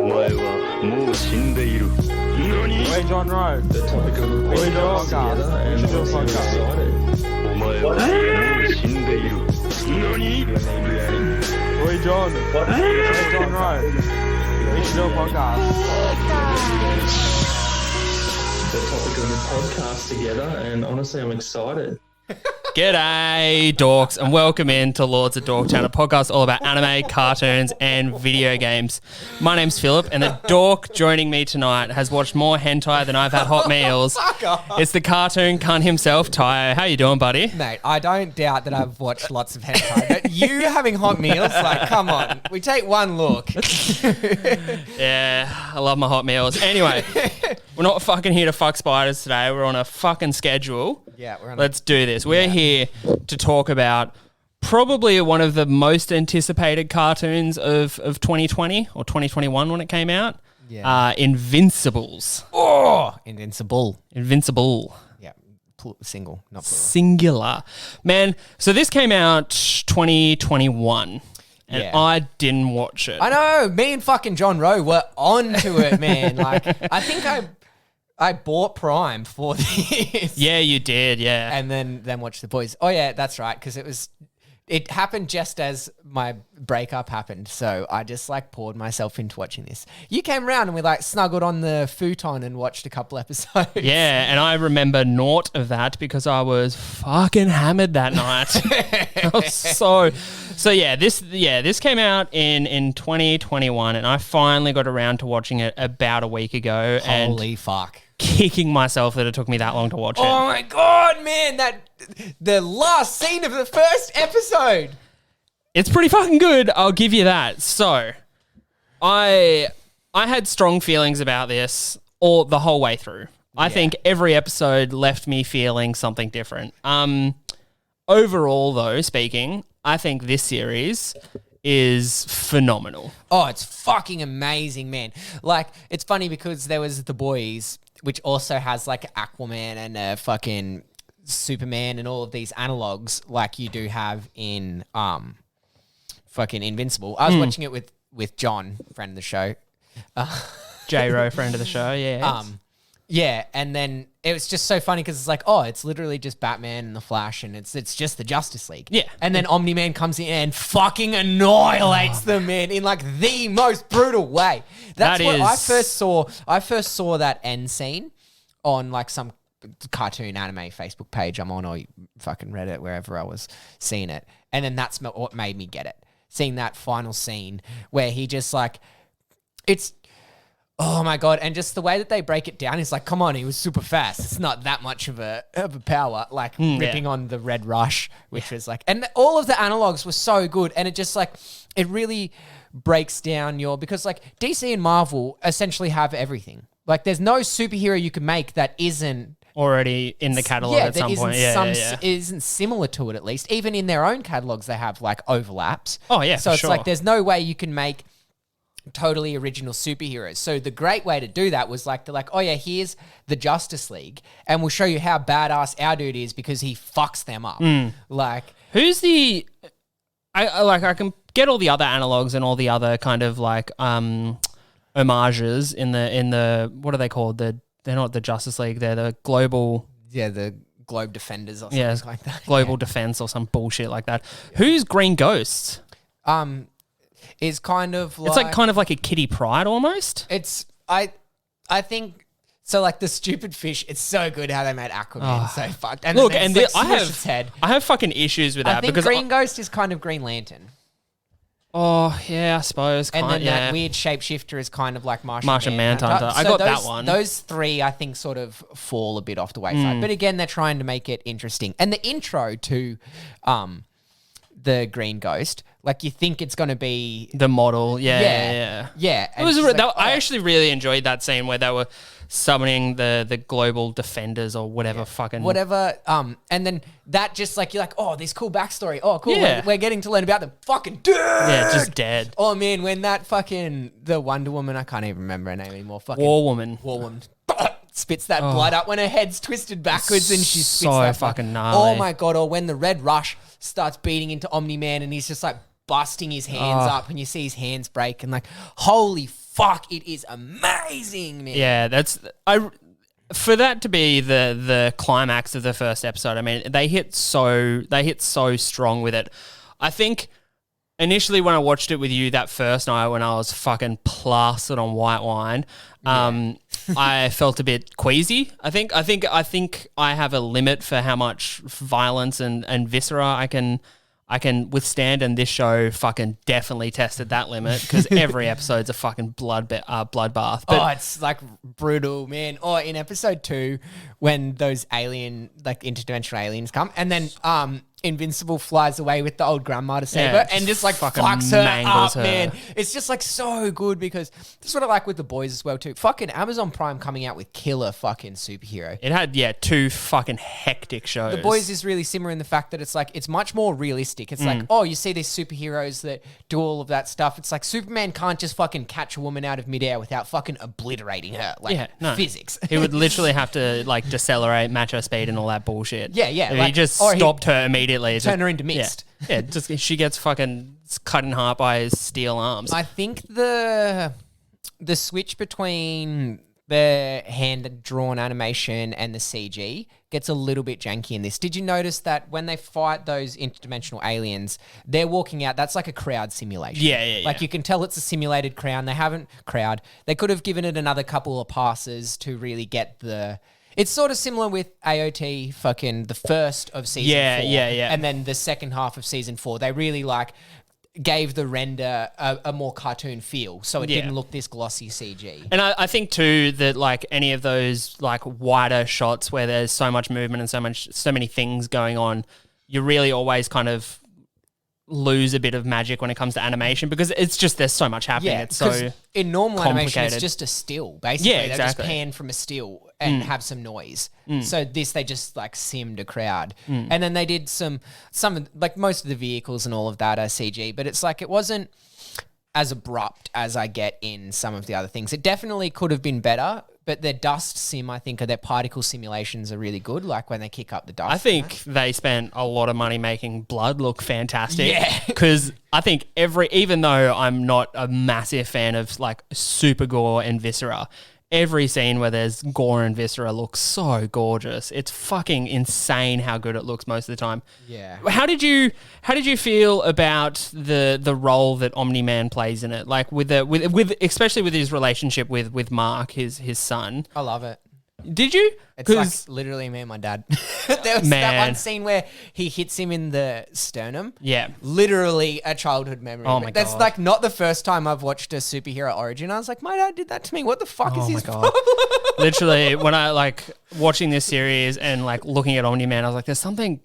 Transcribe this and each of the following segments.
前はもう死んでいる。何？ Hey, John Rowe. The topic of the We should do a podcast podcast. together We should do a and I'm podcast. excited. お前はもう死んでいる。何？ Hey, John. Hey, John Rowe. We should do a podcast. The topic of the podcast together and honestly I'm excited. G'day, dorks, and welcome in to Lords of Dorktown, a podcast all about anime, cartoons, and video games. My name's Philip, and the dork joining me tonight has watched more hentai than I've had hot meals. It's the cartoon cunt himself, Tayo. How you doing, buddy? Mate, I don't doubt that I've watched lots of hentai, but you having hot meals, like, come on. We take one look. Yeah, I love my hot meals. Anyway, we're not fucking here to fuck spiders today. We're on a fucking schedule. Yeah, we're on Let's do this. We're here to talk about probably one of the most anticipated cartoons of 2020 or 2021 when it came out. Yeah. Invincibles. Invincible. Invincible. Yeah, single, not plural. Singular. Man, so this came out 2021 and Yeah. I didn't watch it. I know, me and fucking John Rowe were onto it, man. Like, I think I bought Prime for this. Yeah, you did, yeah. And then watched The Boys. Oh, yeah, that's right, because it happened just as my breakup happened. So I just like poured myself into watching this. You came around and we like snuggled on the futon and watched a couple episodes. Yeah, and I remember naught of that because I was fucking hammered that night. I was so yeah, this came out in 2021 and I finally got around to watching it about a week ago. Holy fuck. Kicking myself that it took me that long to watch it. Oh my God, man, the last scene of the first episode. It's pretty fucking good, I'll give you that. So, I had strong feelings about this the whole way through. I think every episode left me feeling something different. Overall, though, speaking, I think this series is phenomenal. Oh, it's fucking amazing, man. Like, it's funny because there was The Boys, which also has like Aquaman and fucking Superman and all of these analogs like you do have in fucking Invincible. I was watching it with John, friend of the show. J-Ro, friend of the show, yeah. Yeah, and then it was just so funny because it's like, oh, it's literally just Batman and the Flash, and it's just the Justice League. Yeah. And then Omni-Man comes in and fucking annihilates them, man, in like the most brutal way. That's what I first saw that end scene on like some cartoon anime Facebook page I'm on, or fucking Reddit, wherever I was seeing it. And then that's what made me get it. Seeing that final scene where he just like, it's, oh my God. And just the way that they break it down is like, come on, he was super fast. It's not that much of a power, like ripping on the Red Rush, which was like, and all of the analogs were so good. And it just like, it really breaks down because like DC and Marvel essentially have everything. Like there's no superhero you can make that isn't Already in the catalog at some point. Isn't similar to it at least. Even in their own catalogs, they have like overlaps. Oh yeah, so for it's sure. like there's no way you can make totally original superheroes. So the great way to do that was like they're like, oh yeah, here's the Justice League, and we'll show you how badass our dude is because he fucks them up. Like who's the? I can get all the other analogs and all the other kind of like homages in the what are they called? They're not the Justice League. They're the global. Yeah, the Globe Defenders or something like that. Global Defense or some bullshit like that. Who's Green Ghost? Is kind of like... It's like kind of like a Kitty Pryde almost. It's... I think... So like the stupid fish, it's so good how they made Aquaman so fucked. And look, then and it's I like have its head. I have fucking issues with that I think because Green Ghost is kind of Green Lantern. Oh yeah, I suppose. And then that weird shapeshifter is kind of like Martian Manhunter. I got that one. Those three, I think, sort of fall a bit off the wayside. But again, they're trying to make it interesting. And the intro to the Green Ghost, like you think it's going to be... the model, yeah. Yeah. It was. I actually really enjoyed that scene where they were summoning the global defenders or whatever fucking... Whatever. And then that just like, you're like, oh, this cool backstory. Oh, cool. Yeah. We're getting to learn about them. Fucking dude. Yeah, just dead. Oh, man, when that fucking... The Wonder Woman, I can't even remember her name anymore. Fucking War Woman. spits that blood up when her head's twisted backwards and she spits So that fucking blood. gnarly. Oh my God. Or when the Red Rush starts beating into Omni-Man and he's just like busting his hands up and you see his hands break and like, holy fuck, it is amazing, man. Yeah, for that to be the climax of the first episode. I mean, they hit so strong with it. I think initially when I watched it with you that first night when I was fucking plastered on white wine, I felt a bit queasy. I think I have a limit for how much violence and viscera I can withstand, and this show fucking definitely tested that limit because every episode's a fucking bloodbath. But It's like brutal, man. Or in episode 2, when those interdimensional aliens come, and then Invincible flies away with the old grandma to save her, and just like fucking fucks her mangles up, her. man. It's just like so good because this is what I like with The Boys as well too. Fucking Amazon Prime coming out with killer fucking superhero. it had 2 fucking hectic shows. The Boys is really similar in the fact that it's like it's much more realistic. It's like, oh, you see these superheroes that do all of that stuff. It's like Superman can't just fucking catch a woman out of midair without fucking obliterating her. Like physics. He would literally have to like decelerate, match her speed, and all that bullshit. Yeah, yeah, If like- he just or he- stopped her immediately. Turn her into mist. Yeah, just she gets fucking cut in half by his steel arms. I think the switch between the hand-drawn animation and the CG gets a little bit janky in this. Did you notice that when they fight those interdimensional aliens, they're walking out, that's like a crowd simulation. Yeah. Like you can tell it's a simulated crowd. They could have given it another couple of passes to really get the... It's sort of similar with AOT, fucking the first of season 4. Yeah. And then the second half of season 4. They really like gave the render a more cartoon feel, so it didn't look this glossy CG. And I think too that like any of those like wider shots where there's so much movement and so many things going on, you really always kind of lose a bit of magic when it comes to animation because it's just there's so much happening. Yeah, It's so because in normal animation, it's complicated. just a still, basically. Yeah, They just exactly. pan from a still and have some noise. So this, they just like simmed a crowd. And then they did some like most of the vehicles and all of that are CG, but it's like it wasn't as abrupt as I get in some of the other things. It definitely could have been better, but their dust sim, I think, or their particle simulations are really good, like when they kick up the dust. I think they spent a lot of money making Blood look fantastic. Yeah. Because I think even though I'm not a massive fan of like super gore and viscera, every scene where there's gore and viscera looks so gorgeous. It's fucking insane how good it looks most of the time. Yeah. How did you feel about the role that Omni-Man plays in it? Like with especially with his relationship with Mark, his son. I love it. Did you? It's like literally me and my dad. There was that one scene where he hits him in the sternum. Yeah. Literally a childhood memory. Oh my That's God. like not the first time I've watched a superhero origin. I was like, my dad did that to me. What the fuck is Oh my his God. problem? Literally, when I like watching this series and like looking at Omni-Man, I was like, there's something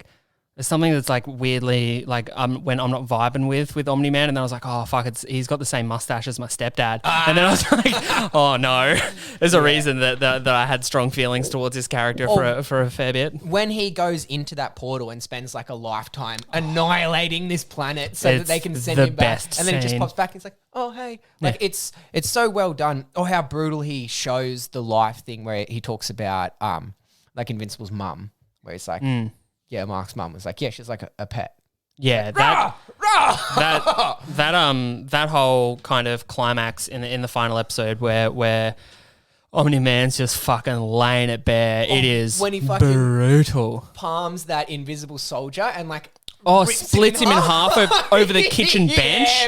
that's like weirdly like when I'm not vibing with Omni-Man, and then I was like, oh fuck, he's got the same mustache as my stepdad, and then I was like, oh no, there's a reason that I had strong feelings towards this character for a fair bit. When he goes into that portal and spends like a lifetime annihilating this planet so that It's they can send the him back, best and then he just scene. pops back and it's like, oh hey, like it's so well done. Oh, how brutal he shows the life thing where he talks about like Invincible's mum, where he's like, yeah, Mark's mum was like, yeah, she's like a pet. Yeah, that whole kind of climax in the final episode where Omni-Man's just fucking laying it bare. It is when he fucking brutal. palms that invisible soldier and like Splits him in half over the kitchen bench. Yeah,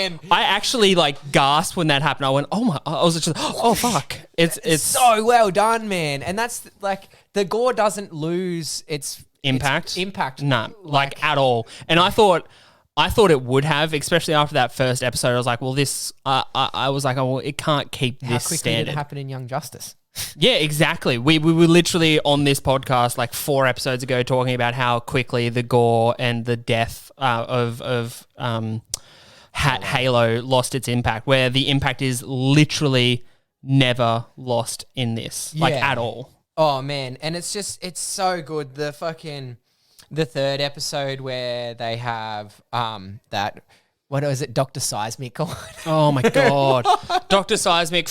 man. I actually like gasped when that happened. I went, oh my! I was just, oh fuck! It's so well done, man. And that's like the gore doesn't lose its impact. Impact, Nah, like at all. And I thought it would have, especially after that first episode. I was like, well, this. I was like, oh, well, it can't keep how this quickly standard. did it happen in Young Justice? Yeah, exactly. We were literally on this podcast like 4 episodes ago talking about how quickly the gore and the death of Halo lost its impact, where the impact is literally never lost in this, like Yeah. at all. Oh man, and it's so good. The third episode where they have that what was it, Dr. Seismic? Oh my god, Dr. Seismic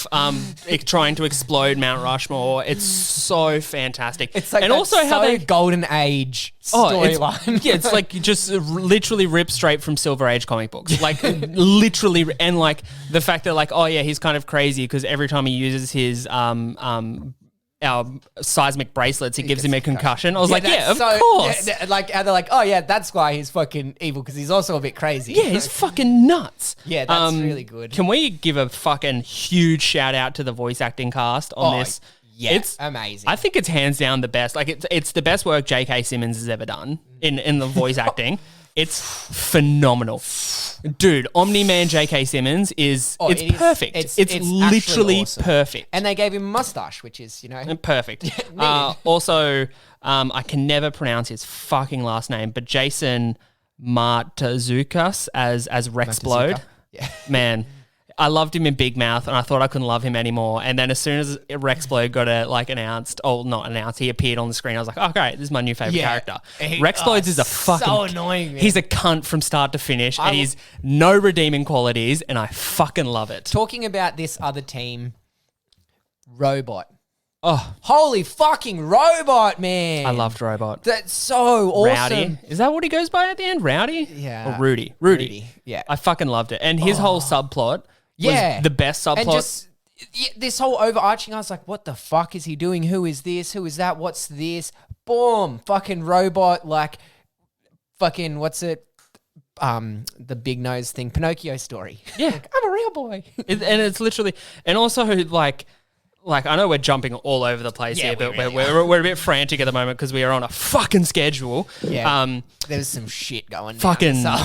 trying to explode Mount Rushmore. It's so fantastic. It's like and also how they golden age storyline. Yeah, it's like you just literally rip straight from Silver Age comic books. Like literally, and like the fact that like, oh yeah, he's kind of crazy because every time he uses his our seismic bracelets, it gives him a concussion. I was like, yeah, of course. Yeah, like, and they're like, oh yeah, that's why he's fucking evil because he's also a bit crazy. Yeah, he's fucking nuts. Yeah, that's really good. Can we give a fucking huge shout out to the voice acting cast on this? Yeah, it's amazing. I think it's hands down the best. Like it's the best work J.K. Simmons has ever done in the voice acting. It's phenomenal. Dude, Omni-Man J.K. Simmons it's perfect. It's literally awesome. perfect. And they gave him a mustache, which is, Perfect. Also, I can never pronounce his fucking last name, but Jason Martazukas as Rexplode. Yeah. Man, I loved him in Big Mouth, and I thought I couldn't love him anymore. And then as soon as Rexplode got not announced, he appeared on the screen. I was like, oh, great, this is my new favorite character. Rexplodes is a fucking so annoying. Man. He's a cunt from start to finish, and he's no redeeming qualities, and I fucking love it. Talking about this other team, Robot. Oh, holy fucking Robot, man! I loved Robot. That's so awesome. Rowdy, is that what he goes by at the end? Rowdy, yeah, or Rudy. Yeah, I fucking loved it, and his whole subplot. Was the best subplot. And just this whole overarching, I was like, what the fuck is he doing? Who is this? Who is that? What's this? Boom. Fucking Robot, like, fucking, what's it? The big nose thing, Pinocchio story. Yeah. Like, I'm a real boy. And it's literally, and also like, I know we're jumping all over the place here, but we're a bit frantic at the moment because we are on a fucking schedule. Yeah. There's some shit going fucking down.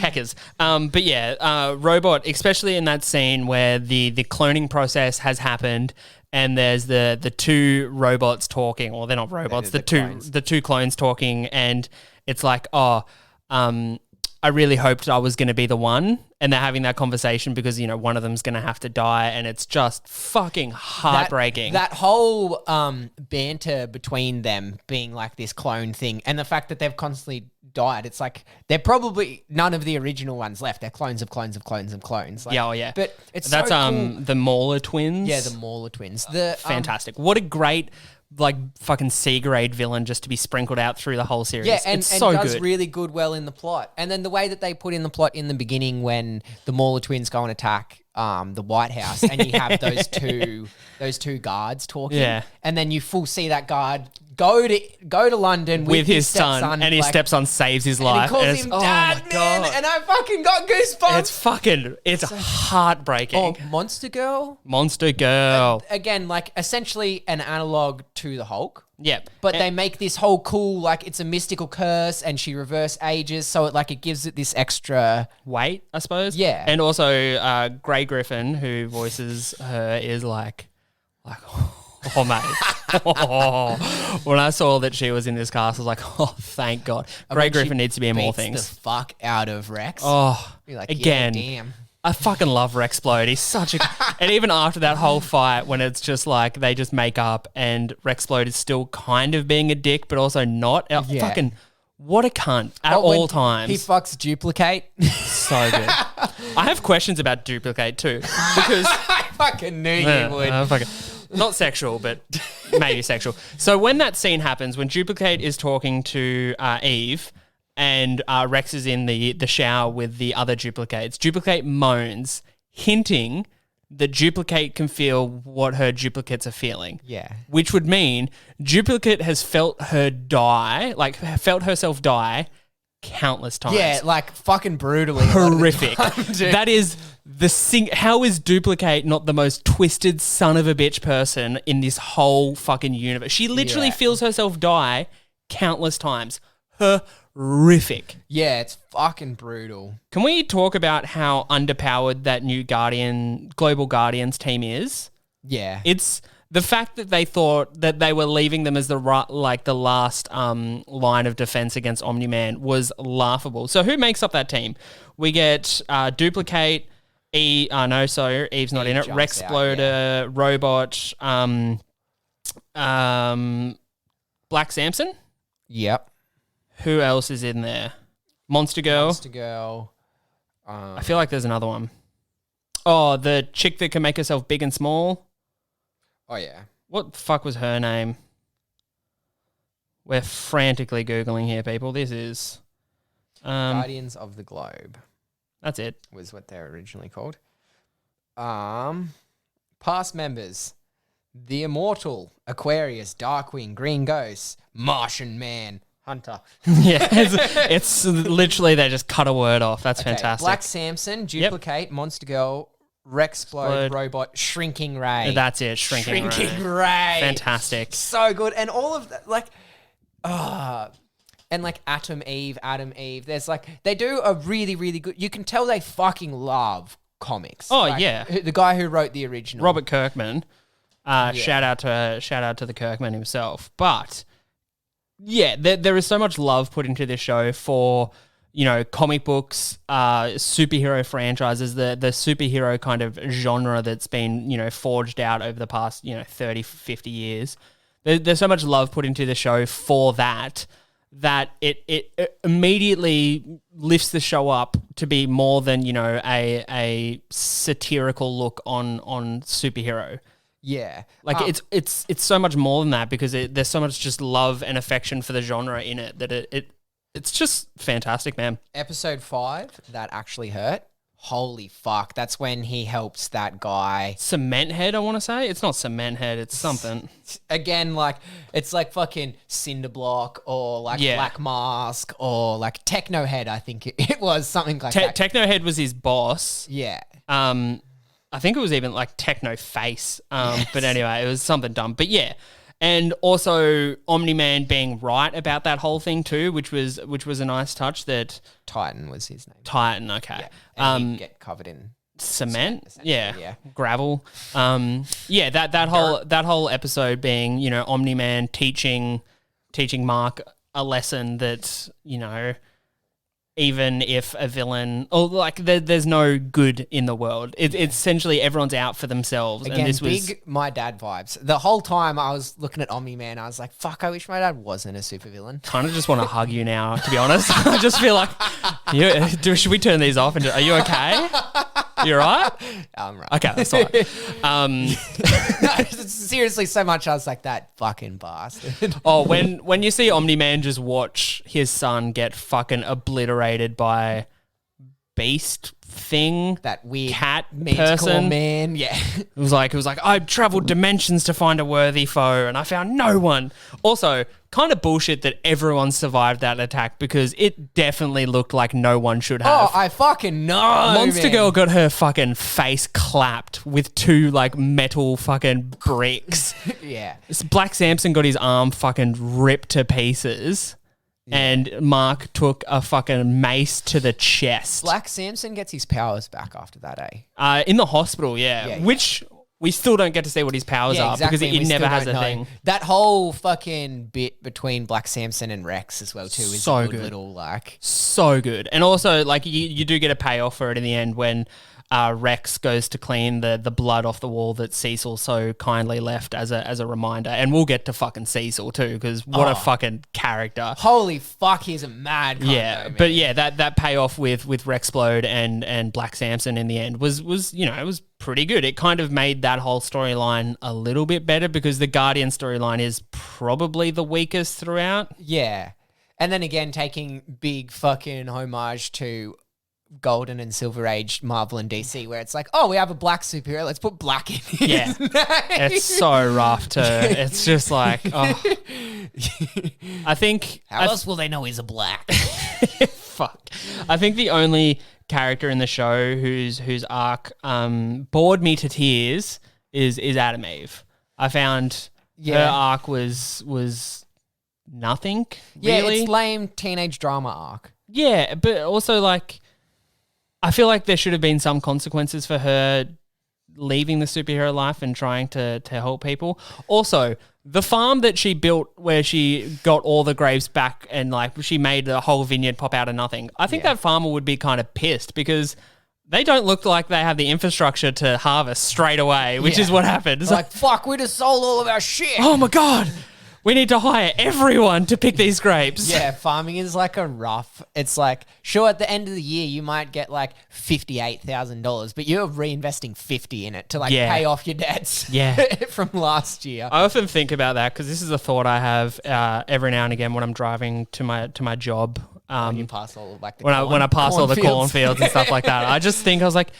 Heckers. But yeah, Robot, especially in that scene where the cloning process has happened and there's the two robots talking, or they're not robots, the two clones talking, and it's like, I really hoped I was going to be the one, and they're having that conversation because, one of them's going to have to die, and it's just fucking heartbreaking. That whole banter between them being like this clone thing, and the fact that they've constantly died, it's like they're probably none of the original ones left. They're clones of clones of clones of clones. Like, yeah. But that's so cool. The Mauler twins. Yeah, the Mauler twins. Fantastic. What a great fucking C-grade villain just to be sprinkled out through the whole series. Yeah, and so does good. really well in the plot. And then the way that they put in the plot in the beginning when the Mauler twins go and attack the White House, and you have those two guards talking, and then you see that guard go to London with his stepson, and his stepson saves his life. And he calls him Dad, man, and I fucking got goosebumps. It's heartbreaking. Oh, Monster Girl. Again, like essentially an analog to the Hulk. Yep. But they make this whole cool, like it's a mystical curse and she reverse ages. So it gives it this extra weight, I suppose. Yeah. And also Grey Griffin, who voices her, is like, oh, mate. When I saw that she was in this cast, I was like, oh, thank God. Grey Griffin needs to be in more things. The fuck out of Rex. Oh, you're like, again. Yeah, damn. I fucking love Rexplode. He's such a... And even after that whole fight, when it's just like they just make up and Rexplode is still kind of being a dick, but also not. Yeah. Fucking... What a cunt at all times. He fucks Duplicate. So good. I have questions about Duplicate too, because... I fucking knew you would. Not sexual, but maybe sexual. So when that scene happens, when Duplicate is talking to Eve and Rex is in the shower with the other duplicates, Duplicate moans, hinting that Duplicate can feel what her duplicates are feeling. Yeah. Which would mean Duplicate has felt herself die countless times. Yeah, like fucking brutally. Horrific. That is how is Duplicate not the most twisted son of a bitch person in this whole fucking universe? She literally feels herself die countless times. Horrific. Yeah, it's fucking brutal. Can we talk about how underpowered that new Global Guardians team is? Yeah. It's the fact that they thought that they were leaving them as the last line of defense against Omni-Man was laughable. So who makes up that team? We get Duplicate, Eve's not in it. Rexploder, Robot, Black Samson. Yep. Who else is in there? Monster Girl. Monster Girl. I feel like there's another one. Oh, the chick that can make herself big and small. Oh, yeah. What the fuck was her name? We're frantically Googling here, people. This is... Guardians of the Globe that's it. was what they're originally called. Past members. The Immortal, Aquarius, Darkwing, Green Ghost, Martian Man, Hunter. Yeah, it's literally they just cut a word off. That's fantastic. Black Samson, Duplicate, Monster Girl, Rexplode, Robot, Shrinking Ray. That's it, Shrinking Ray. Fantastic. So good. And all of that, like, and like Adam Eve. There's like, they do a really, really good, you can tell they fucking love comics. Oh, Like, yeah. The guy who wrote the original. Robert Kirkman. Shout out to the Kirkman himself. But yeah, there is so much love put into this show for, you know, comic books, superhero franchises, the superhero kind of genre that's been, you know, forged out over the past, you know, 30, 50 years. There's so much love put into the show for that it immediately lifts the show up to be more than, you know, a satirical look on superhero. Yeah. Like it's so much more than that because there's so much just love and affection for the genre in it that it's just fantastic, man. Episode 5, that actually hurt. Holy fuck. That's when he helps that guy. Cement Head, I want to say. It's not Cement Head, it's something. Again, like, it's like fucking Cinderblock or like Black Mask or like Techno Head, I think it was something like that. Techno Head was his boss. Yeah. I think it was even like Techno Face. But anyway, it was something dumb. But yeah. And also Omni-Man being right about that whole thing too, which was a nice touch that Titan was his name. Titan, okay. Yeah. And he'd get covered in cement, yeah. Gravel. That whole episode being, you know, Omni-Man teaching Mark a lesson that, you know, even if a villain or like there's no good in the world, it's essentially everyone's out for themselves. Again, and this big was my dad vibes. The whole time I was looking at Omni-Man, I was like, fuck, I wish my dad wasn't a supervillain. kind of just want to hug you now, to be honest. I just feel like, should we turn these off? And are you okay? You all right? I'm right. Okay, that's all right. Seriously, so much I was like, that fucking bastard. Oh, when you see Omni-Man just watch his son get fucking obliterated by Beast thing, That weird cat manticore person. man. Yeah. It was like I traveled dimensions to find a worthy foe and I found no one. Also, kind of bullshit that everyone survived that attack because it definitely looked like no one should have. Oh, I fucking know. Monster man. Girl got her fucking face clapped with 2 like metal fucking bricks. Yeah. Black Samson got his arm fucking ripped to pieces. And Mark took a fucking mace to the chest. Black Samson gets his powers back after that, eh? In the hospital, yeah. Which we still don't get to see what his powers are because and he we never still has don't a know. thing. That whole fucking bit between Black Samson and Rex as well too is So a good good. little like. So good. And also, like, you do get a payoff for it in the end when Rex goes to clean the blood off the wall that Cecil so kindly left as a reminder. And we'll get to fucking Cecil too because what a fucking character. Holy fuck, he's a mad cunt, Yeah, though, man. but yeah, that payoff with Rexplode and Black Samson in the end was you know, it was pretty good. It kind of made that whole storyline a little bit better because the Guardian storyline is probably the weakest throughout. Yeah. And then again, taking big fucking homage to Golden and Silver Age Marvel and DC where it's like, oh, we have a black superhero, let's put black in his Yeah. name. It's so rough too. It's just like, oh. I think How else will they know he's a black? fuck. I think the only character in the show whose arc bored me to tears is Adam Eve. I found her arc was nothing. Yeah, really. it's lame teenage drama arc. Yeah, but also like I feel like there should have been some consequences for her leaving the superhero life and trying to help people. Also, the farm that she built where she got all the graves back and like she made the whole vineyard pop out of nothing. I think that farmer would be kind of pissed because they don't look like they have the infrastructure to harvest straight away, which is what happened. It's Like, fuck, we just sold all of our shit. oh my God. We need to hire everyone to pick these grapes. Yeah, farming is like a rough. It's like, sure, at the end of the year, you might get like $58,000, but you're reinvesting 50 in it to like Yeah. pay off your debts from last year. I often think about that because this is a thought I have every now and again when I'm driving to my job. You pass all of, like the when I pass all the cornfields and stuff like that. I just think I was like,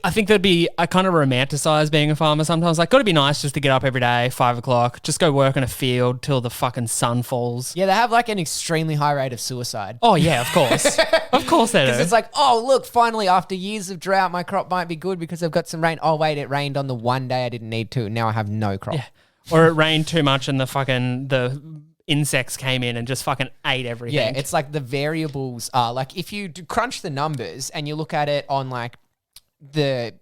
I think I kind of romanticize being a farmer sometimes. Like, gotta be nice just to get up every day, 5 o'clock, just go work in a field till the fucking sun falls. Yeah, they have like an extremely high rate of suicide. Oh yeah, of course, of course they do. Because it's like, oh look, finally after years of drought, my crop might be good because I've got some rain. Oh wait, it rained on the one day I didn't need to. Now I have no crop. Yeah. Or it rained too much and the insects came in and just fucking ate everything. Yeah, it's like the variables are like if you crunch the numbers and you look at it on like the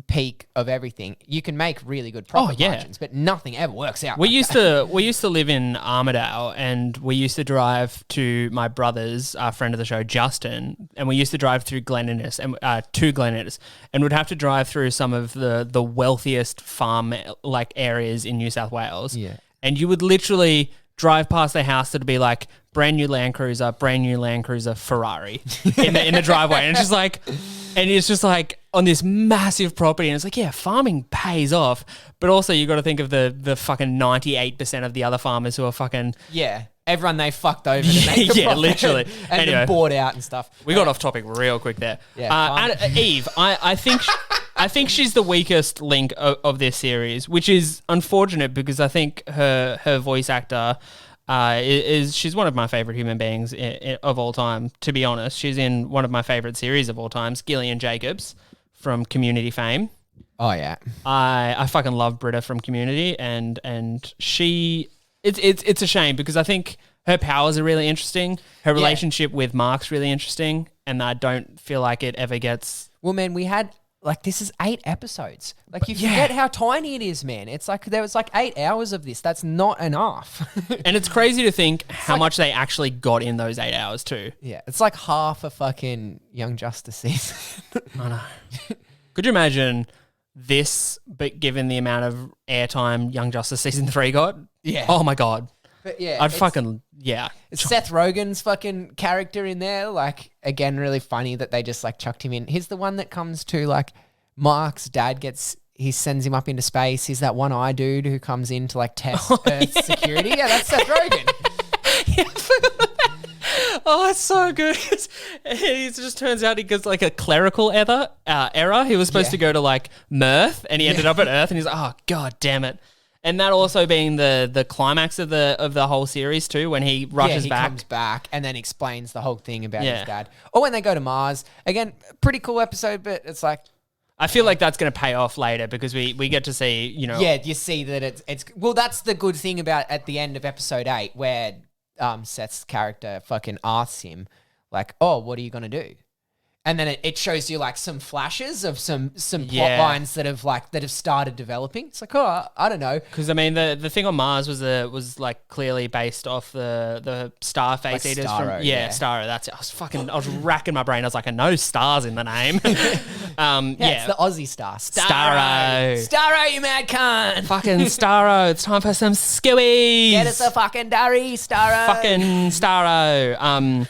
peak of everything, you can make really good profit margins, but nothing ever works out. We used to live in Armidale, and we used to drive to my brother's, friend of the show, Justin, and we used to drive through Glen Innes and to Glen Innes, and would have to drive through some of the wealthiest farm like areas in New South Wales. Yeah, and you would literally drive past their house that'd be like brand new Land Cruiser, Ferrari in the driveway, and it's just like on this massive property, and it's like, yeah, farming pays off, but also you got to think of the fucking 98% of the other farmers who are fucking everyone they fucked over to make a profit literally, and anyway, then bought out and stuff. We got off topic real quick there. And Eve, I think she's the weakest link of this series, which is unfortunate because I think her voice actor she's one of my favorite human beings of all time. To be honest, she's in one of my favorite series of all time, Gillian Jacobs from Community fame. Oh yeah, I fucking love Britta from Community, and she. It's a shame because I think her powers are really interesting. Her relationship with Mark's really interesting, and I don't feel like it ever gets. Well, man, we had like this is 8 episodes. Like you forget how tiny it is, man. It's like there was like 8 hours of this. That's not enough. And it's crazy to think how much they actually got in those 8 hours too. Yeah, it's like half a fucking Young Justice season. I know. Could you imagine this, but given the amount of airtime Young Justice season 3 got? Yeah. Oh my god. But yeah, I'd fucking It's Seth Rogen's fucking character in there. Like again, really funny that they just like chucked him in. He's the one that comes to like Mark's dad he sends him up into space. He's that one-eye dude who comes in to like test Earth's security. Yeah, that's Seth Rogen. Oh, it's so good. It just turns out he gets like a clerical error. He was supposed to go to like Mirth, and he ended up at Earth, and he's like, oh god damn it. And that also being the climax of the whole series too, when he rushes back. He comes back and then explains the whole thing about his dad. Or when they go to Mars. Again, pretty cool episode, but it's like I feel like that's going to pay off later because we get to see, you know. Yeah, you see that it's well, that's the good thing about at the end of episode 8 where Seth's character fucking asks him like, "Oh, what are you going to do?" And then it shows you like some flashes of some plot lines that have started developing. It's like, oh, I don't know. Because I mean, the thing on Mars was like clearly based off the star face eaters Starro, from Starro. That's it. I was racking my brain. I was like, I know stars in the name. It's the Aussie star. Starro, you mad cunt. Fucking Starro. It's time for some skewies. Get us a fucking durry, Starro. Fucking Starro.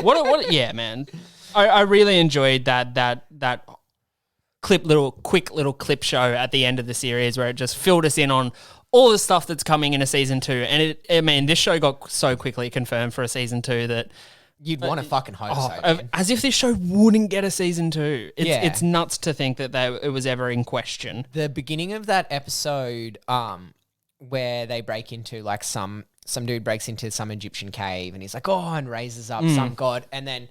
What? Yeah, man. I really enjoyed that quick little clip show at the end of the series where it just filled us in on all the stuff that's coming in a season 2. And this show got so quickly confirmed for a season 2 that you'd want to fucking hope so. Man. As if this show wouldn't get a season 2. It's nuts to think that it was ever in question. The beginning of that episode, where they break into like some dude breaks into some Egyptian cave and he's like, oh, and raises up some god, and then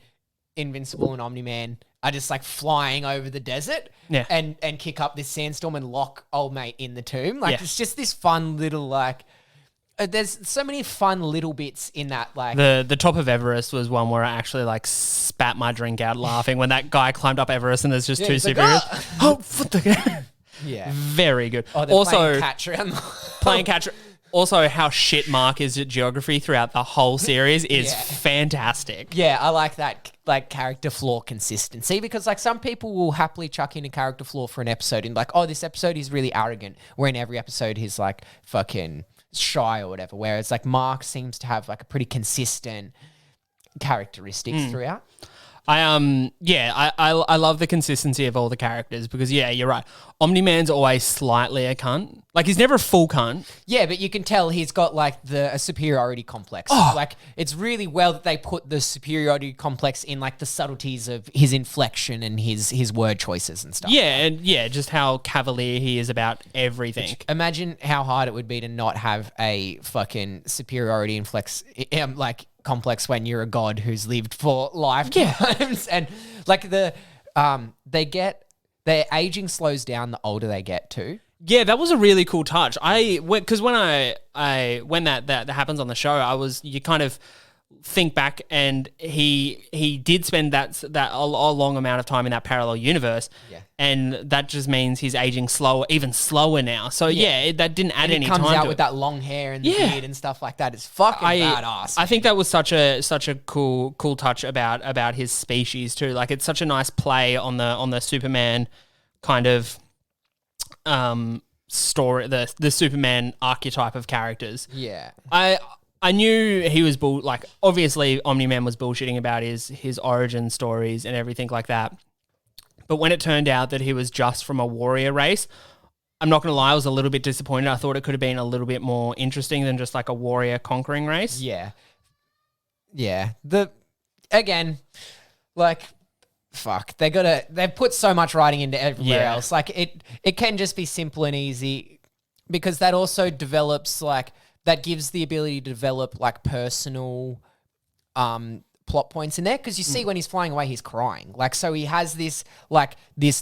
Invincible and Omni-Man are just like flying over the desert and kick up this sandstorm and lock old mate in the tomb. Like it's just this fun little like there's so many fun little bits in that. Like the top of Everest was one where I actually like spat my drink out laughing when that guy climbed up Everest and there's just two superheroes. Yeah, very good. Oh, also playing catch around playing catch. Also, how shit Mark is at geography throughout the whole series is fantastic. Yeah, I like that like character flaw consistency because like some people will happily chuck in a character flaw for an episode and like, oh, this episode is really arrogant, where in every episode he's like fucking shy or whatever. Whereas like Mark seems to have like a pretty consistent characteristics throughout. I love the consistency of all the characters because you're right. Omni-Man's always slightly a cunt. Like he's never a full cunt. Yeah, but you can tell he's got like a superiority complex. Like it's really well that they put the superiority complex in like the subtleties of his inflection and his word choices and stuff. Yeah, and just how cavalier he is about everything. Imagine how hard it would be to not have a fucking superiority complex when you're a god who's lived for lifetimes. And like their aging slows down the older they get too. Yeah, that was a really cool touch. Because when that happens on the show, you kind of think back, and he did spend that a long amount of time in that parallel universe, and that just means he's aging slower, even slower now. So that didn't add any time to it. He comes out with that long hair and the beard and stuff like that. It's fucking badass. I think that was such a cool touch about his species too. Like it's such a nice play on the Superman kind of story, the Superman archetype of characters. Yeah. I knew he was obviously Omni-Man was bullshitting about his origin stories and everything like that. But when it turned out that he was just from a warrior race, I'm not going to lie, I was a little bit disappointed. I thought it could have been a little bit more interesting than just like a warrior conquering race. Yeah. Yeah. Fuck. They've put so much writing into everywhere else. Like it can just be simple and easy because that also develops that gives the ability to develop like personal plot points in there because you see when he's flying away he's crying, like, so he has this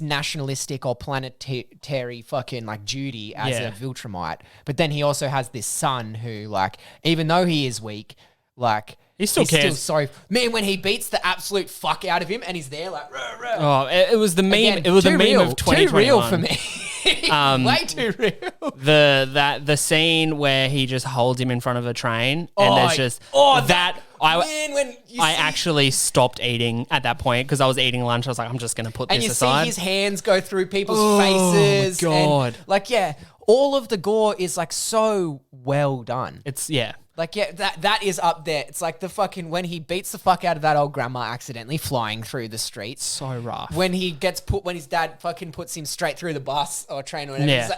nationalistic or planetary fucking like duty as a Viltrumite, but then he also has this son who, like, even though he is weak, like he still cares. Still sorry, man, when he beats the absolute fuck out of him and he's there like ruh, ruh. Oh, it was the meme. Again, it was the meme real, of 2021. Too real for me. Way too real. The scene where he just holds him in front of a train and there's just I actually stopped eating at that point because I was eating lunch. I was like, I'm just going to put this aside. And you see his hands go through people's faces. Oh, my God. And, like, all of the gore is, like, so well done. Like, that is up there. It's like the fucking, when he beats the fuck out of that old grandma accidentally flying through the streets. So rough. When his dad fucking puts him straight through the bus or train or whatever. Yeah.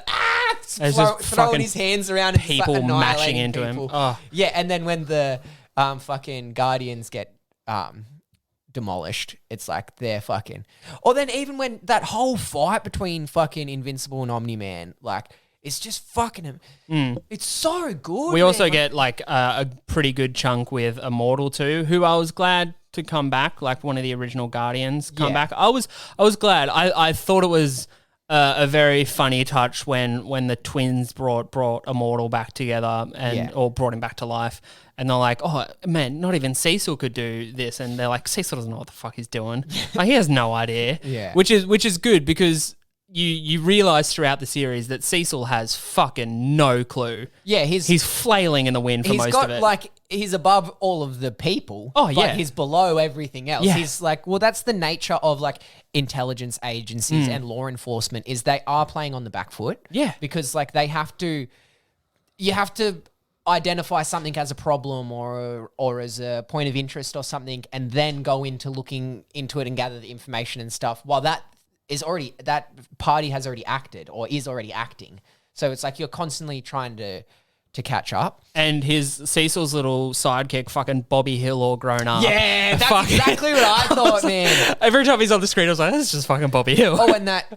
He's like, throwing his hands around and people just, like, mashing into people. him. Oh. Yeah, and then when the fucking Guardians get demolished, it's like they're fucking... Or then even when that whole fight between fucking Invincible and Omni-Man, like... It's just fucking him. It's so good. We also get like a pretty good chunk with Immortal too, who I was glad to come back, like one of the original Guardians come back. I was glad. I thought it was a very funny touch when the twins brought Immortal back together or brought him back to life. And they're like, oh, man, not even Cecil could do this. And they're like, Cecil doesn't know what the fuck he's doing. Like, he has no idea. Yeah. Which is good because you realize throughout the series that Cecil has fucking no clue. Yeah, he's flailing in the wind for most of it. Like, he's above all of the people. Oh, yeah. But he's below everything else. Yeah. He's like, well, that's the nature of like intelligence agencies and law enforcement is they are playing on the back foot. Yeah. Because like you have to identify something as a problem or as a point of interest or something and then go into looking into it and gather the information and stuff while that party has already acted or is already acting. So it's like you're constantly trying to catch up. And Cecil's little sidekick, fucking Bobby Hill, all grown up. Yeah, that's exactly what I thought, man. Every time he's on the screen, I was like, "That's just fucking Bobby Hill." Oh,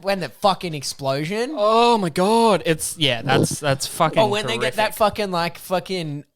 when the fucking explosion. Oh my God, that's fucking. Oh, when horrific. they get that fucking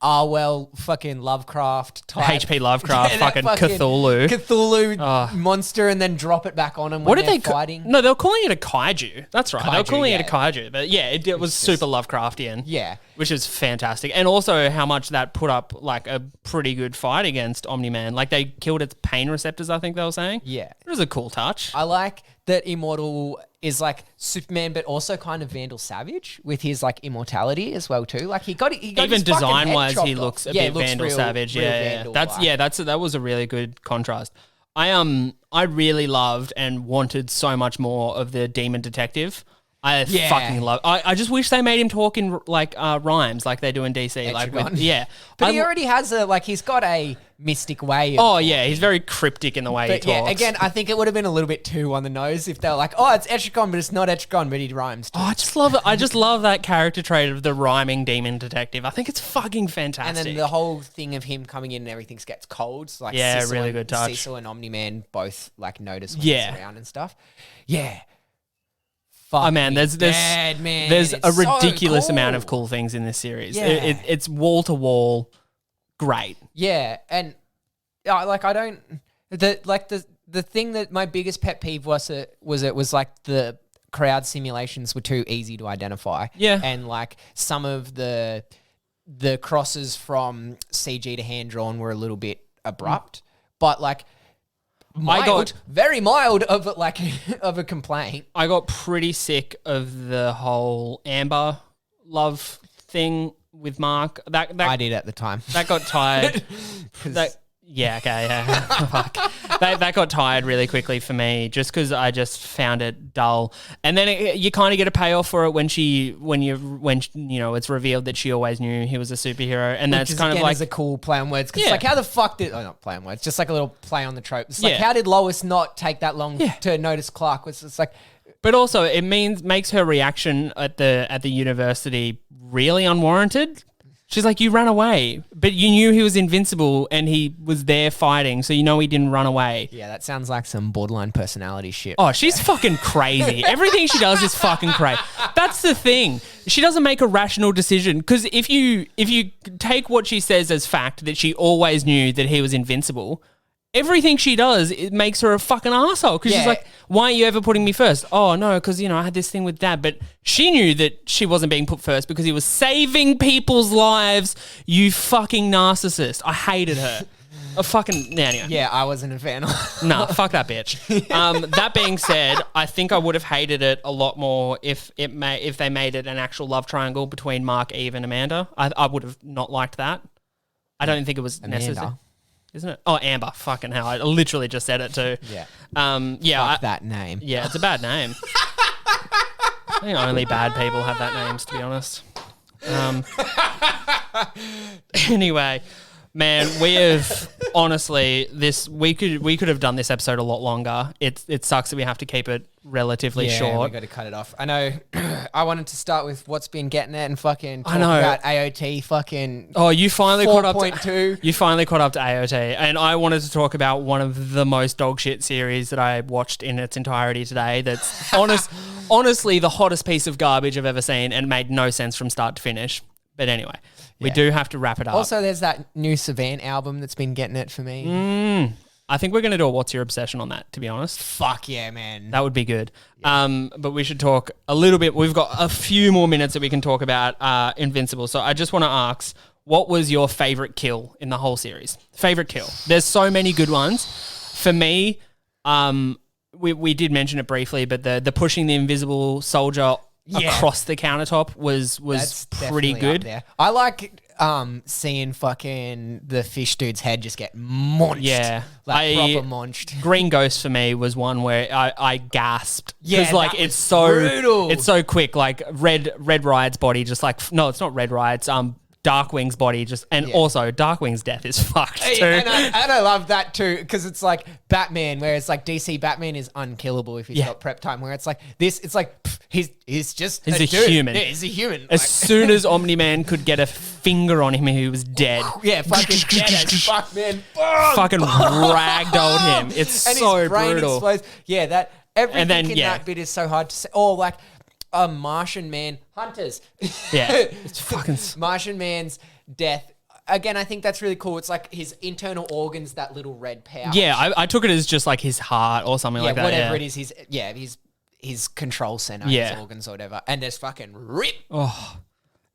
Arwell fucking Lovecraft type HP Lovecraft, Yeah, fucking Cthulhu monster, and then drop it back on them. What when did they fighting? No, they were calling it a kaiju. That's right. They were Kaiju, calling it a yeah. kaiju, but yeah, it was super Lovecraftian. Yeah. Which is fantastic. And also how much that put up like a pretty good fight against Omni-Man. Like they killed its pain receptors, I think they were saying. Yeah. It was a cool touch. I like that Immortal is like Superman, but also kind of Vandal Savage with his like immortality as well too. Like he got even his design wise, chopped he off. looks a Yeah, bit it looks Vandal real- Savage. real Yeah, Vandal-like. that was a really good contrast. I really loved and wanted so much more of the Demon Detective. I fucking love. I just wish they made him talk in like rhymes, like they do in DC. Like, but he already has he's got a mystic way. He's very cryptic in the way he talks. Yeah, again, I think it would have been a little bit too on the nose if they were like, it's Etrigan, but it's not Etrigan, but he rhymes too. I just love it. I just love that character trait of the rhyming demon detective. I think it's fucking fantastic. And then the whole thing of him coming in and everything gets cold. So, really good touch. Cecil and Omni-Man both notice when he's around and stuff. Yeah. There's a ridiculous amount of cool things in this series. Yeah. It's wall to wall great. Yeah, and the thing that my biggest pet peeve was like the crowd simulations were too easy to identify. Yeah, and like some of the crosses from CG to hand drawn were a little bit abrupt, but like. Very mild of a complaint. I got pretty sick of the whole Amber love thing with Mark. That I did at the time. That got tired. Fuck. That got tired really quickly for me, just because I just found it dull. And then you kind of get a payoff for it when it's revealed that she always knew he was a superhero, and that's kind of like a cool play on words. Because how the fuck did not play on words, just like a little play on the trope. It's how did Lois not take that long to notice Clark? It's like. But also, it makes her reaction at the university really unwarranted. She's like, you ran away, but you knew he was invincible and he was there fighting, so you know he didn't run away. Yeah, that sounds like some borderline personality shit. Oh, she's fucking crazy. Everything she does is fucking crazy. That's the thing. She doesn't make a rational decision, because if you take what she says as fact, that she always knew that he was invincible, everything she does, it makes her a fucking arsehole. Because she's like, why aren't you ever putting me first? Oh, no, because, I had this thing with Dad. But she knew that she wasn't being put first because he was saving people's lives, you fucking narcissist. I hated her. Anyway. Yeah, I wasn't a fan. Nah, fuck that bitch. That being said, I think I would have hated it a lot more if they made it an actual love triangle between Mark, Eve, and Amanda. I would have not liked that. I don't think it was necessary. Isn't it? Oh, Amber. Fucking hell. I literally just said it too. Yeah. Fuck that name. Yeah, it's a bad name. I think only bad people have that names, to be honest. Anyway, man, we have honestly we could have done this episode a lot longer. It sucks that we have to keep it relatively short. We got to cut it off. I know. I wanted to start with what's been getting it and fucking talk about AOT. Fucking. Oh, you finally caught up to 4.2. You finally caught up to AOT, and I wanted to talk about one of the most dog shit series that I watched in its entirety today. That's honestly the hottest piece of garbage I've ever seen, and made no sense from start to finish. But anyway, we do have to wrap it up. Also, there's that new Savant album that's been getting it for me. I think we're going to do a What's Your Obsession on that, to be honest. Fuck yeah, man. That would be good. Yeah. But we should talk a little bit. We've got a few more minutes that we can talk about Invincible. So I just want to ask, what was your favorite kill in the whole series? Favorite kill? There's so many good ones. For me, we did mention it briefly, but the pushing the invisible soldier across the countertop was pretty good. I like seeing fucking the fish dude's head just get munched. Yeah. Proper munched. Green Ghost for me was one where I gasped. Yeah, because it's so brutal. It's so quick. Like Red Riot's body just no, it's not Red Riot's. Darkwing's body also Darkwing's death is fucked too. And I love that too, because it's like Batman, where it's like DC Batman is unkillable if he's got prep time, where it's like this, it's like he's a human. Yeah, he's a human. As soon as Omni-Man could get a finger on him, he was dead. Yeah, fucking dead as fuck, man. Fucking ragdolled him. It's and so his brain brutal. Explodes. Yeah, everything in that bit is so hard to say. Oh, like Martian Man hunters. Yeah, it's fucking Martian Man's death. Again, I think that's really cool. It's like his internal organs, that little red pouch. Yeah, I took it as just like his heart or something like that. Whatever it is, his control center, his organs or whatever, and just fucking rip. Oh,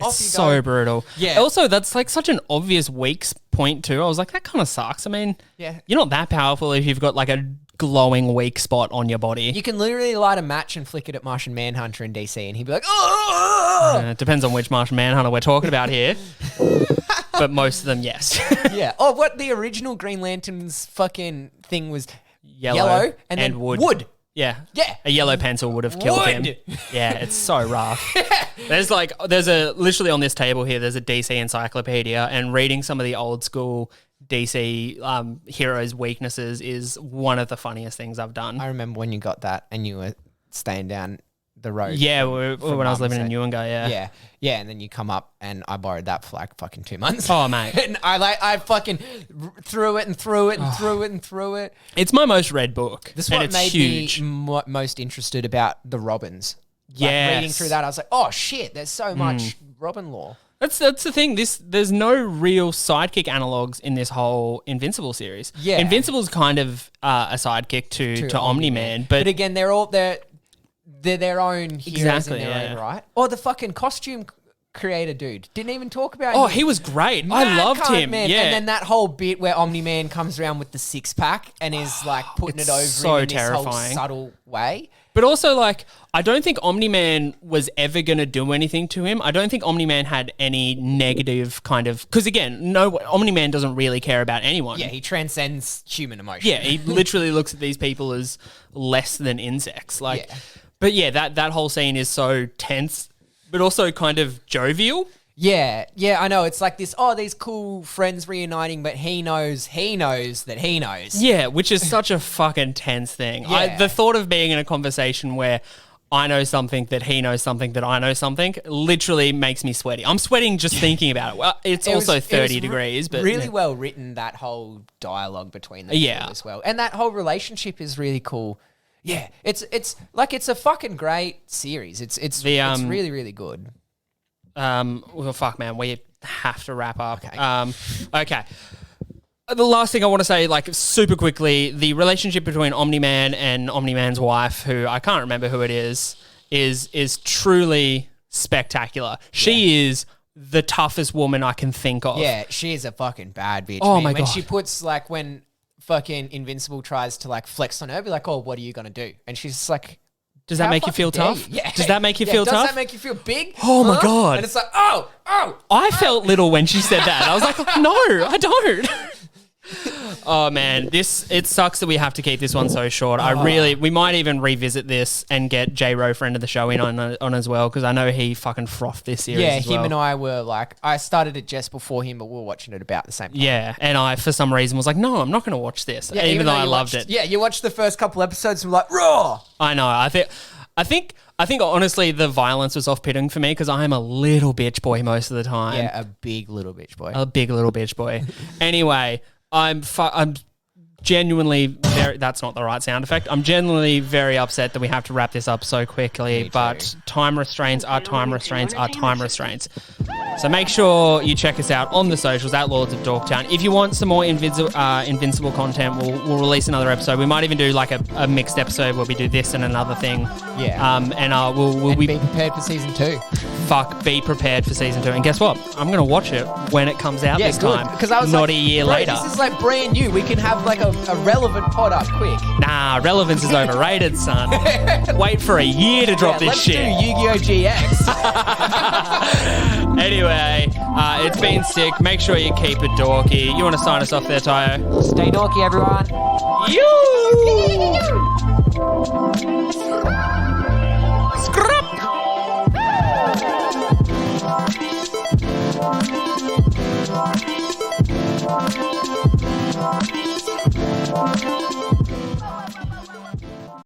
it's so brutal. Yeah. Also, that's like such an obvious weak point too. I was like, that kind of sucks. I mean, you're not that powerful if you've got like a glowing weak spot on your body. You can literally light a match and flick it at Martian Manhunter in DC, and he'd be like, "Oh!" It depends on which Martian Manhunter we're talking about here, but most of them, yes. Yeah. Oh, what the original Green Lantern's fucking thing was? Yellow and then wood. Yeah. Yeah. A yellow pencil would have killed him. Would. Yeah, it's so rough. There's literally on this table here, there's a DC encyclopedia, and reading some of the old school DC heroes' weaknesses is one of the funniest things I've done. I remember when you got that and you were staying down the road. Yeah, when I was living in Newingo, yeah. Yeah, and then you come up and I borrowed that for like fucking 2 months. Oh, mate. And I fucking threw it and threw it and threw it and threw it. It's my most read book. This is and what it's made huge. me most interested about the Robins. Like, Yes. reading through that, I was like, oh shit, there's so much Robin lore. That's the thing. There's no real sidekick analogs in this whole Invincible series. Yeah. Invincible's kind of a sidekick to Omni-Man, but again, they're their own heroes Exactly, in their yeah. own right. Or the fucking costume creator dude didn't even talk about. oh, him. he was great. I Mad loved cunt, him. man. Yeah. And then that whole bit where Omni-Man comes around with the 6-pack and is like putting It's it over so him in this whole terrifying. subtle way. But also, like, I don't think Omni-Man was ever going to do anything to him. I don't think Omni-Man had any negative kind of... Because, again, Omni-Man doesn't really care about anyone. Yeah, he transcends human emotion. Yeah, he literally looks at these people as less than insects. Like, Yeah. But yeah, that whole scene is so tense, but also kind of jovial. Yeah, I know. It's like this, these cool friends reuniting, but he knows that he knows. Yeah, which is such a fucking tense thing. Yeah. The thought of being in a conversation where I know something, that he knows something, that I know something, literally makes me sweaty. I'm sweating just thinking about it. Well, it's also 30 degrees, but really well written, that whole dialogue between them two as well. And that whole relationship is really cool. Yeah, it's like it's a fucking great series. It's really, really good. Well, fuck, man, we have to wrap up. Okay. Okay. The last thing I want to say, like, super quickly, the relationship between Omni-Man and Omni-Man's wife, who I can't remember who it is truly spectacular. She is the toughest woman I can think of. Yeah, she is a fucking bad bitch. Oh, man. my when God. she puts like when fucking Invincible tries to like flex on her, be like, "Oh, what are you gonna do?" And she's just like, Does that "How make you feel fucking dare tough? you?" Yeah. Does that make you feel does tough? Does that make you feel big? Oh, my God. And it's like, oh. I felt little when she said that. I was like, no, I don't. Oh man, it sucks that we have to keep this one so short. We might even revisit this and get J Ro, friend of the show, in on as well, because I know he fucking frothed this series. Yeah, as well. him and I were like, I started it just before him, but we were watching it about the same time. Yeah, and I for some reason was like, no, I'm not going to watch this, Yeah, even though I you loved watched- it. Yeah, you watched the first couple episodes and were like, raw. I know. I think honestly the violence was off-putting for me because I am a little bitch boy most of the time. Yeah, a big little bitch boy. A big little bitch boy. Anyway, I'm genuinely very... That's not the right sound effect. I'm genuinely very upset that we have to wrap this up so quickly, but time restraints are time restraints are time restraints. So make sure you check us out on the socials at Lords of Dorktown. If you want some more Invincible content, we'll release another episode. We might even do like a mixed episode where we do this and another thing. Yeah. And we'll be prepared for season 2. Be prepared for season 2. And guess what? I'm going to watch it when it comes out this time. Because I was not like, a year bro, later. This is like brand new. We can have like a relevant pod up quick. Nah, relevance is overrated, son. Wait for a year to drop this let's shit. do Yu-Gi-Oh! GX. Anyway, it's been sick. Make sure you keep it dorky. You want to sign us off there, Tayo? Stay dorky, everyone. You!